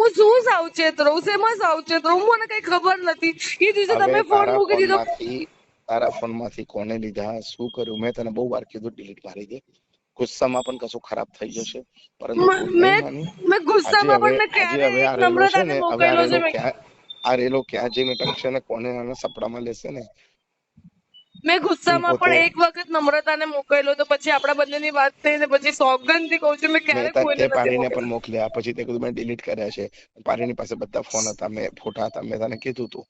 હું શું સાવચેત રહું, શેમાં સાવચેત રહું, મને કઈ ખબર નથી. એ દિવસે હવે તમે ફોન મૂકી દીધો. તારા ફોન માંથી કોને લીધા, શું કર્યું, મેં તને બહુ વાર કીધું ડિલીટ મારી દે. ગુસ્સામાં પણ કશું ખરાબ થઈ જશે, પરંતુ તું નહીં મેં માની. મેં ગુસ્સામાં પણ મેં ક્યારે આ એક રેલો છે નમ્રતાને ને, હવે મોકલ્યો છે. આ રેલો ક્યાં જઈને ટકશે ને કોને આના સપડામાં લેશે ને. મેં હું ગુસ્સામાં પોતે પણ એક વખત નમ્રતાને મોકલ્યો તો પછી આપણા બંનેની વાત થઈ ને પછી સોગંદથી કહું છું મેં ક્યારે કોઈને તે નથી પારીને પણ મોકલ્યો. મોકલ્યા, પછી તે કીધું મેં ડિલીટ કર્યા છે. પારીની પાસે બધા ફોન હતા, મેં ફોટા હતા, મેં તને કીધું તું.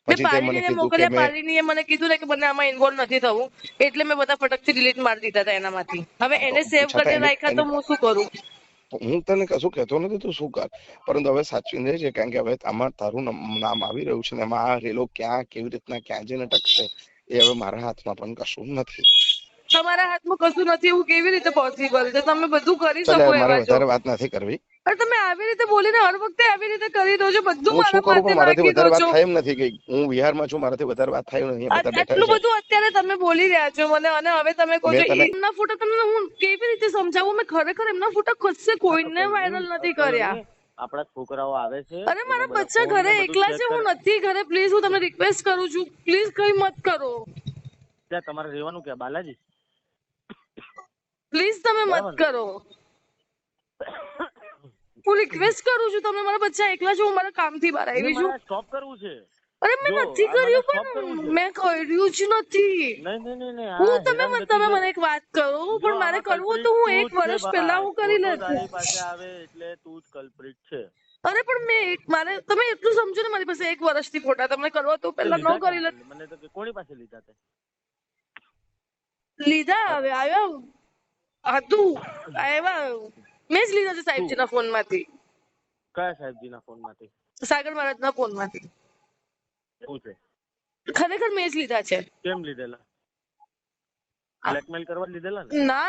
મેં પછી તે મને પારીનીને કીધું કે મોકલ્યા, પારીનીએ મને કીધું ને કે મને આમાં ઇન્વોલ્વ નથી થવું, એટલે મેં બધા ફટકથી ડિલીટ મારી દીધા હતા એનામાંથી. હવે એને સેવ છતાં કરીને રાખ્યા તો હું શું કરું? હું તને કશું કહેતો નથી, તું શું કર, પરંતુ હવે સાચવીને રહેજે, કારણ કે હવે આમાં તારું નામ આવી રહ્યું છે ને એમાં આ રેલો ક્યાં કેવી રીતના ક્યાં જઈને ટકશે એ હવે મારા હાથમાં પણ કશું નથી. તમારા હાથમાં કશું નથી એવું કેવી રીતે પોસિબલ છે? તમે બધું કરી ચાલ શકો મારે એવા છો. વધારે વાત નથી કરવી. અરે તમે આવી રીતે બોલીને હર વખતે આવી રીતે કરી દો છો, બધું હું શું મારા કરું, માથે પણ મારાથી નાખી દો વધારે વાત છો. થાય એમ નથી. ગઈ હું વિહારમાં છું, મારાથી વધારે વાત થાય નહીં, બધા બેઠા આટલું છે. બધું અત્યારે તમે બોલી રહ્યા છો મને, અને હવે તમે કહો મેં છો તને એમના ફોટા. તમને હું કેવી રીતે સમજાવું? મેં ખરેખર એમના ફોટા કશે કોઈને વાયરલ નથી કર્યા. આપણા છોકરાઓ આવે છે, અરે એને મારા બધા બચ્ચા ફોન ઘરે ને બધું એકલા ચેક છે, કરે. હું નથી ઘરે. પ્લીઝ હું તમને રિક્વેસ્ટ કરું છું, પ્લીઝ કઈ મત કરો. ત્યાં તમારે રહેવાનું ક્યાં? બાલાજી? પ્લીઝ તમે મત બરાબર ને? કરો. હું રિક્વેસ્ટ કરું છું, તમે મારા બચ્ચા એકલા છો, હું મારા કામથી બહાર આવી છું. મારે સ્ટોપ કરવું છે. અરે મેં જો નથી આ મને કર્યું, સ્ટોપ કરવું પણ છે. મેં કર્યું જ નથી. નહીં હું આ હેરાનગતિ તમે છે. મને એક વાત કરો, જો પણ મારે આમાં કરવું કલ્પ્રિટ તો હું તું 1 જ છે વર્ષ પહેલા ભાઈ. હું કરી ફોટો લેત. તારી પાસે આવે એટલે તું જ કલ્પ્રિટ છે. અરે પણ મારે તમે એટલું સમજો ને, મારી પાસે 1 વર્ષથી ફોટા તમને કરવા તો પહેલા ન લીધા કરી લે. ક્યાંથી? મને તો કે કોની પાસે લીધા તે? લીધા હવે આવ્યા હતું આવ્યા. મેં જ લીધા છે સાહેબજીના ફોન માંથી, કયા સાહેબજી ના ફોન માંથી? સાગર મહારાજના ફોન માંથી. શું છે? ખરેખર મેં જ લીધા છે. કેમ લીધેલા? બ્લેકમેલ કરવા લીધેલા ને? ના